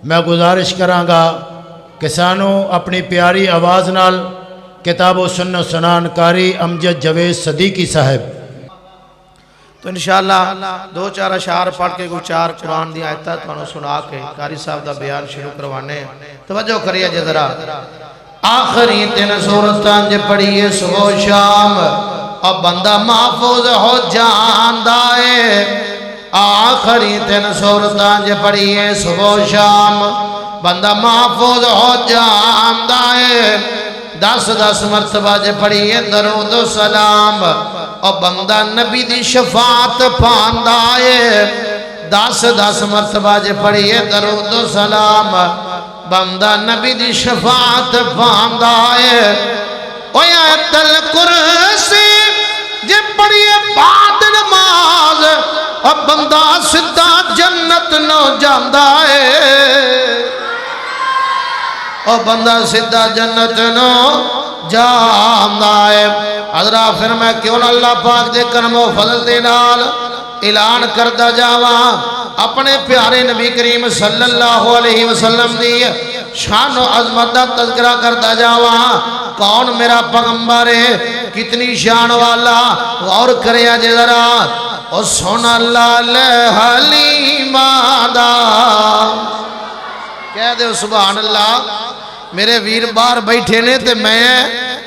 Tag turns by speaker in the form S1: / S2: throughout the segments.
S1: میں گزارش کرانگا کہ سانو اپنی پیاری آواز نال کتاب و سنت سنان کاری امجد جوید صدیقی صاحب
S2: تو انشاءاللہ دو چار اشعار پڑھ کے کوئی چار قرآن دی آیتہ تو انہوں سنا کے قاری صاحب دا بیان شروع کروانے توجہ کریے جے ذرا آخری تین سورتان جے پڑھیے صبح و شام اب بندہ محفوظ ہو جاندائے آخری تین سورتان جے پڑھیے صبح و شام بندہ محفوظ ہو جاندائے 10 مرتبہ جے پڑھیے درود و سلام اور بندہ نبی دی شفاعت پاندائے 10 مرتبہ جے پڑھیے درود و سلام بندہ نبی دی شفاعت پاندائے آیت الکرسی جے پڑھیے بعد نماز اور بندہ سدھا جنت نو جاندائے اور بندہ سدھا جنت نو جاندائے حضرات پھر میں کیوں اللہ پاک دے کرم و فضل دے نال اعلان کردہ جاواں اپنے پیارے نبی کریم صلی اللہ علیہ وسلم دی شان و عظمت دا تذکرہ کردہ جاواں کون میرا پیغمبر ہے کتنی شان والا غور کریا جے ذرا او سونا لال حلیمہ دا کہہ دے سبحان اللہ میرے ویر بار بیٹھے نے تے میں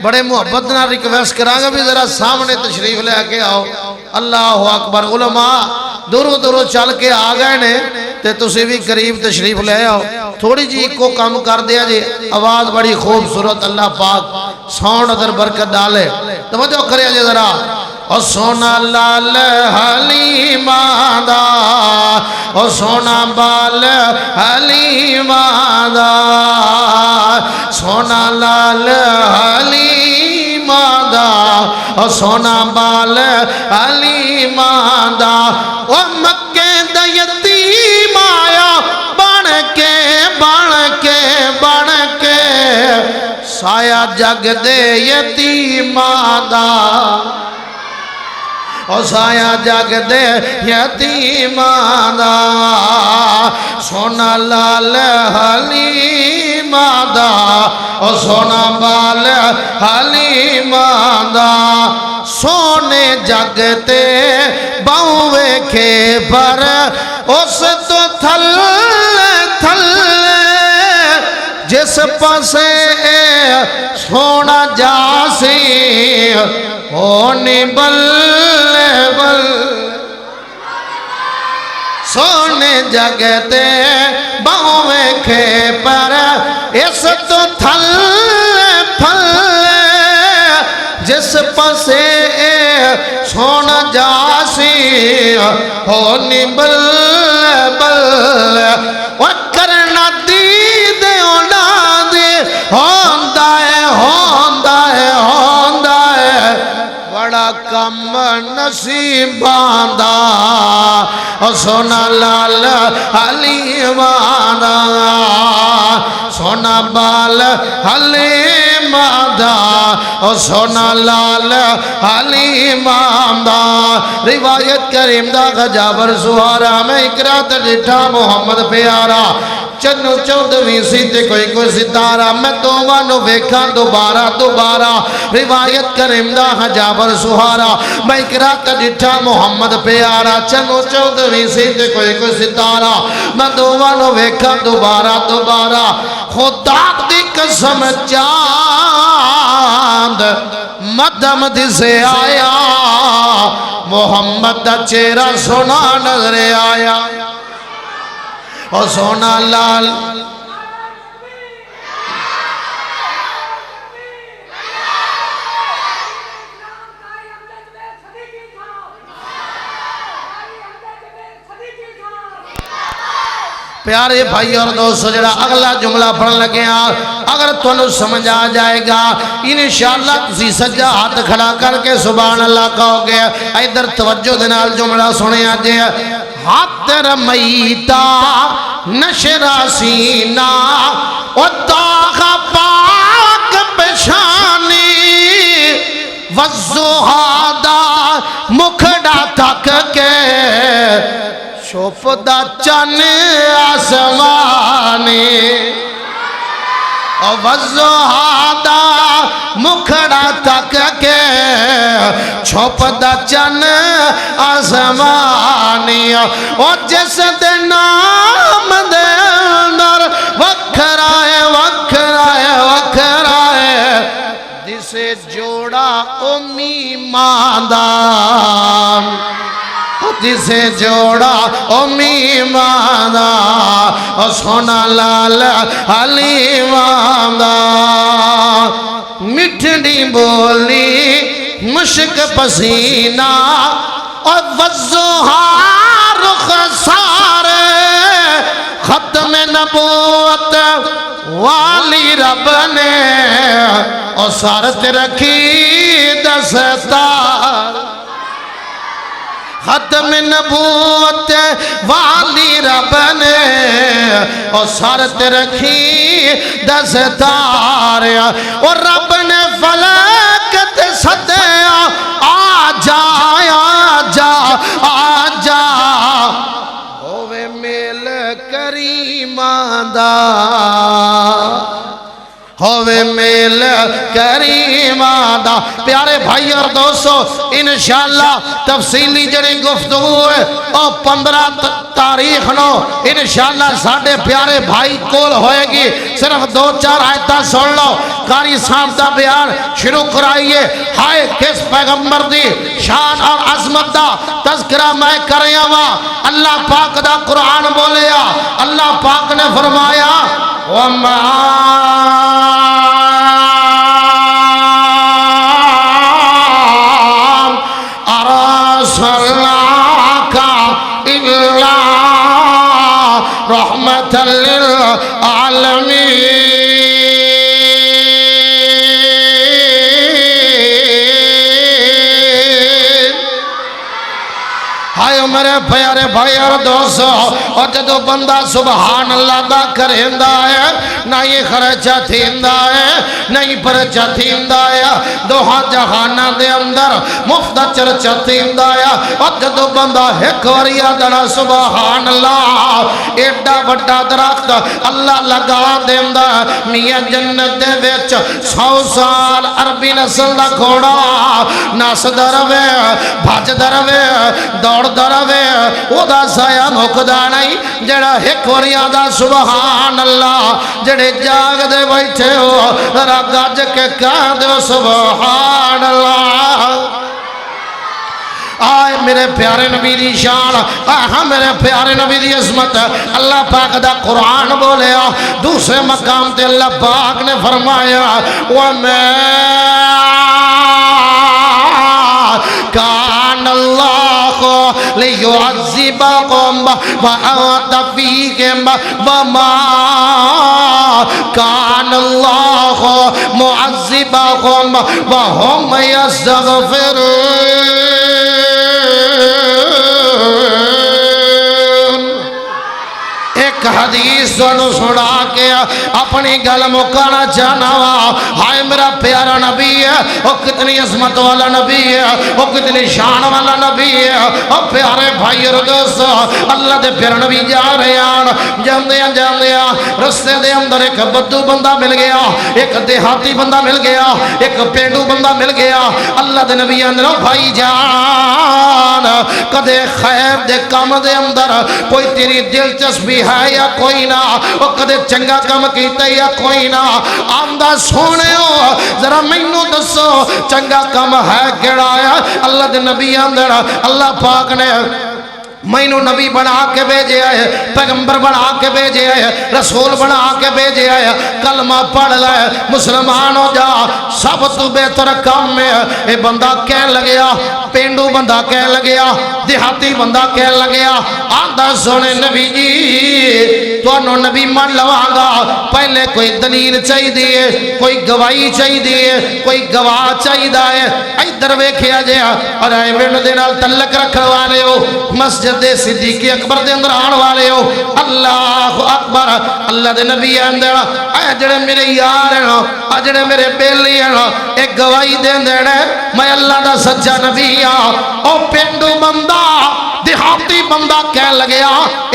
S2: بڑے محبت نہ ریکویسٹ کرانگا بھی ذرا سامنے تشریف لے کے آؤ اللہ اکبر علماء دوروں چل کے آ گئے نے تے تسی بھی قریب تشریف لے آؤ تھوڑی جی کو کم کر دیا جی آواز بڑی خوبصورت اللہ پاک ساؤنڈ ادھر برکت ڈالے توجہ کریا جی ذرا او سونا لال حلیمہ دا او سونا بال حلیمہ دا سونا لال حلیمہ دا او سونا بال حلیمہ دا او مکے دا یتیم آیا بن کے سایہ جگ دے یتیمہ دا او سایہ جگ دے یتیمہ دا سونا لال حلیمہ دا او سونا بال حلیمہ دا سونے جگ تے باوے کے پر اس تو تھل جس پاسے سونا جاسی ہونی بل سونے جگتے باوے کے پر اس تو تھل جس پاسے سونا جاسی ہونی بل وکرنا دید اولاد ہوندہ ہے بڑا کم نصیبان دا سونا لال حلیمہ دا سونا بال حلیمہ دا سونا لال حلیمہ دا روایت کریم دا غجابر سوارا میں اقرات جٹھا محمد پیارا چنو چودویں سیتے کوئی ستارہ میں دوانو ویکھاں دوبارہ روایت کریم دا غجابر سوارا میں اقرات جٹھا محمد پیارا چنو چودویں سیتے کوئی ستارہ میں دوانو ویکھاں دوبارہ خدا دی قسم چاند مدم دی سے آیا محمد دا چہرہ سونا نظر آیا اور سونا لال پیارے بھائی اور دوستو جڑا اگلا جملہ پڑھن لگے اگر تنو سمجھ آ جائے گا انشاءاللہ تسی سجا ہاتھ کھڑا کر کے سبحان اللہ کہو گے ادھر توجہ دنال جملہ سنے آجے ہاتھ رمیتا نشرا سینہ و داغ پاک بشانی وزہادہ مکھڑا تک کے چھپ دا چن آسمانی او وضحا دا مکھڑا تک کے چھپ دا چن آسمانی او جس دے نام دے اندر وکھرائے وکھرائے وکھرائے جسے جوڑا امی ماندان جسے جوڑا امی ماندہ سونا لال علی ماندہ مٹھڑی بولی مشک پسینہ اور وضحا رخ سارے ختم نبوت والی رب نے اور سارت رکھی دستار ختم نبوت والی رب نے اور سارت رکھی دستار اور رب نے فلک تے سدیا آ جا آ جا آ جا ہووے میل کریماں دا ہووے میل کریماں دا پیارے بھائی اور دوستو انشاءاللہ تفصیلی جڑی گفتگو ہے اور 15 تاریخ نو انشاءاللہ ساڑھے پیارے بھائی کول ہوئے گی صرف 2-4 آیتہ سن لو قاری صاحب دا بیان شروع کرائیے ہائے کس پیغمبر دی شان اور عظمت دا تذکرہ میں کریا وا اللہ پاک دا قرآن بولیا اللہ پاک نے فرمایا وَمَا أَرْسَلْنَاكَ إِلَّا رَحْمَةً لِلْعَالَمِينَ ہائے میرے پیارے بھائی اور دوستو اور جدو بندہ سبحان اللہ دا کرہندہ ہے نہ یہ خرچہ تھیندہ ہے نہ یہ پرچہ تھیندہ ہے دوہا جہانہ دے اندر مفت چرچہ تھیندہ ہے اور جدو بندہ ایک وریا دنا سبحان اللہ ایڈا بڑا درخت اللہ لگا دیندہ میاں جنت دے ویچ 100 سال عربی نسل دا کھوڑا ناس دروے بھاج دروے دوڑ دروے او دا سایہ مکدہ نہیں جڑا ایک وریا دا سبحان اللہ جڑے جاگ دے بیٹھے ہو ذرا گاج کے کہہ دے سبحان اللہ آئے میرے پیارے نبی دی شان آہاں میرے پیارے نبی دی عظمت اللہ پاک دا قرآن بولے دوسرے مقام تے اللہ پاک نے فرمایا وَمَا كان الله ليعذبكم وأنت فيهم وما كان الله معذبكم وهم يستغفرون ایک حدیث سنا کے اپنی گل مکانا چاہنا وا ہائے میرا پیارا نبی ہے وہ کتنی عظمت والا نبی ہے وہ کتنی شان والا نبی ہے اور پیارے بھائی اور دوست اللہ دے پیارا نبی جا رہے ہیں جاندیاں رستے دے اندر ایک بدو بندہ مل گیا ایک دیہاتی بندہ مل گیا ایک پینڈو بندہ مل گیا اللہ دے نبی اندر بھائی جان کدے خیر دے کام دے اندر کوئی تیری دلچسپی ہے یا کوئی نہ وہ کدے چنگا کام کیتا یا کوئی نہ آمدہ سونے ہو ذرا مینوں دسو چنگا کام ہے کیڑا ہے اللہ دے نبی اندر اللہ پاک نے مینو نبی بنا کے بھیجے آئے پیغمبر بنا کے بھیجے آئے رسول بنا کے بھیجے آئے کلمہ پڑھ لائے مسلمان ہو جا سب تو بہتر کام میں اے بندہ کہہ لگیا پینڈو بندہ کہہ لگیا دیہاتی بندہ کہہ لگیا آدھا سونے نبی جی تو انہوں نبی من لواں پہلے کوئی دلیل چاہی دیئے کوئی گواہی چاہی دیئے کوئی گواہ چاہی دائے ادھر ویکھیا جیا اور اے ویڑ دینال تلک رکھنے والے ہو مسجد دے صدیقی اکبر دے اندر آن والے ہو اللہ اکبر اللہ دے نبی اندر اے جڑے میرے یار ہیں اے جڑے میرے بیلی ہیں ایک گواہی دے اندر میں اللہ دا سچا نبی ہاں او پینڈو بندہ دیہاتی بندہ کہہ لگیا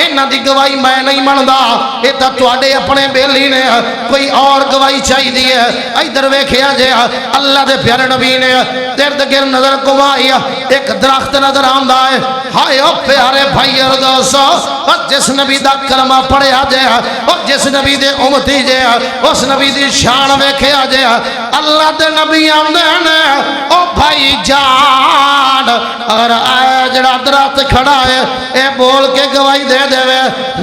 S2: انہاں دی گواہی میں نہیں مندا، اے تاں تواڈے اپنے بیلی نے، کوئی اور گواہی چاہیے ہے۔ ادھر ویکھیا جے اللہ دے پیارے نبی نے ارد گرد نظر گھمائی، ایک درخت نظر آندا ہے۔ ہائے او پیارے بھائی اور دوستو، اور جس نبی دا کلمہ پڑھیا جے، اور جس نبی دے امتی جے، اس نبی دی شان ویکھیا جے، اللہ دے نبی آندے نے او بھائی جان اگر اے جڑا درخت کھڑا ہے اے بول کے گواہی دے دے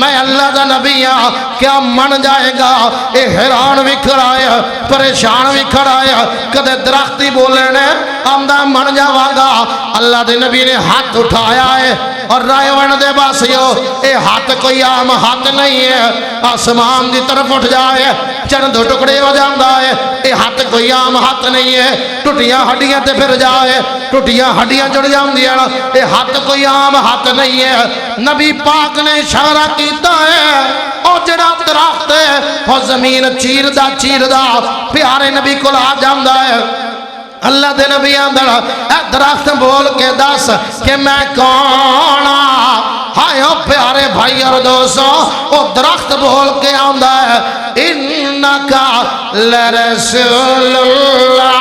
S2: میں اللہ دا نبی ہاں، کیا من جائے گا؟ اے حیران بھی کھڑا ہے، پریشان بھی کھڑا ہے، کدے درختی بولے نے آمدہ من جاواں گا۔ اللہ دے نبی نے ہاتھ اٹھایا ہے اور رائے ون دے باسیو اے ہاتھ کوئی عام ہاتھ نہیں ہے، آسمان دی طرف اٹھ جائے چند ٹکڑے ہو جاندہ ہے، اے ہاتھ کوئی عام ہاتھ نہیں ہے، ٹوٹیاں ہڈیاں تے پھر جائے ٹوٹیاں ہڈیاں جڑ جاندیاں، اے ہاتھ کوئی عام ہاتھ نہیں ہے۔ نبی پاک نے اشارہ کیتا ہے او جڑا درخت ہے وہ زمین چیر دا پیارے نبی کو لا جاندہ ہے۔ اللہ دے نبی اندر اے درخت بول کے دس کہ میں کون ہاں؟ ہائے او پیارے بھائی اور دوستو، او درخت بول کے آندا ہے انکا لرسول اللہ،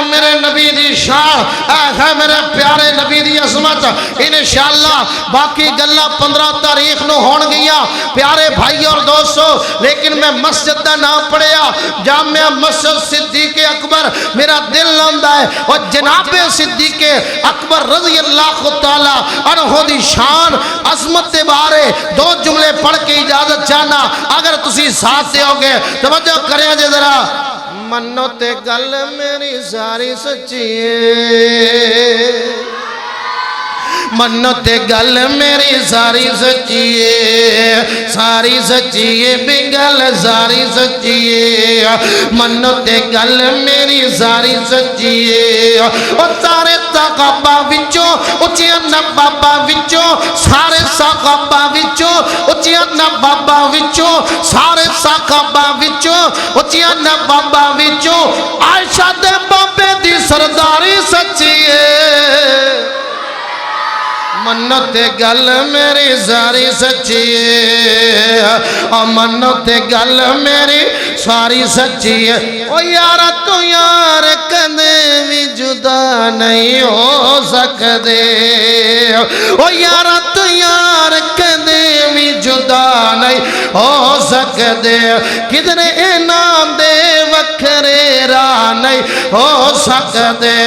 S2: میرے نبی دی شان، اے میرے پیارے نبی دی عظمت۔ انشاءاللہ باقی گلہ 15 تاریخ نو ہون گیا پیارے بھائی اور دوستو، لیکن میں مسجد دا نام پڑھیا جامعہ مسجد صدیق اکبر، میرا دل آندا ہے اور جناب صدیق اکبر رضی اللہ تعالی عنہ دی شان عظمت دے بارے دو جملے پڑھ کے اجازت چاہنا، اگر تسی ساتھ دے ہوگے توجہ کریں جے ذرا۔ منو تے گل میری ساری سچی ہے، منو تے گل میری ساری سچی ہے، ساری سچی ہے بھی گل ساری سچی ہے، منو تے گل میری ساری سچی ہے۔ او سارے صحابہ وچوں اچیاں نبابا وچوں، سارے صحابہ وچوں اچیاں نبابا وچوں، سارے صحابہ وچوں اچیاں نبابا وچوں عائشہ دے بابے دی سرداری سچی ہے۔ منت گل میری ساری سچی ہے، منت گل میری ساری سچی ہے۔ او یارا تو یار کدے بھی جدا نہیں ہو سکدے، او یارا تو یار کدے بھی جدا نہیں ہو سکدے، کدھر انہاں دے وکھرے راہ نہیں ہو سکدے۔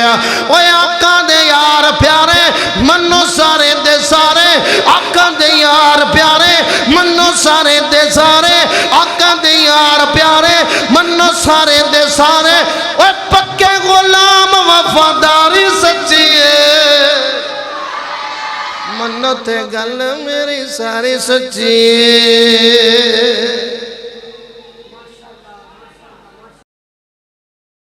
S2: او آقا دے یار پیارے منو سارے دے سارے، آقا دے یار پیارے منو سارے دے سارے، آقا دے یار پیارے منو سارے دے سارے، اوہ پکے غلام وفاداری سچی ہے، منو تے گل میری ساری سچی ہے۔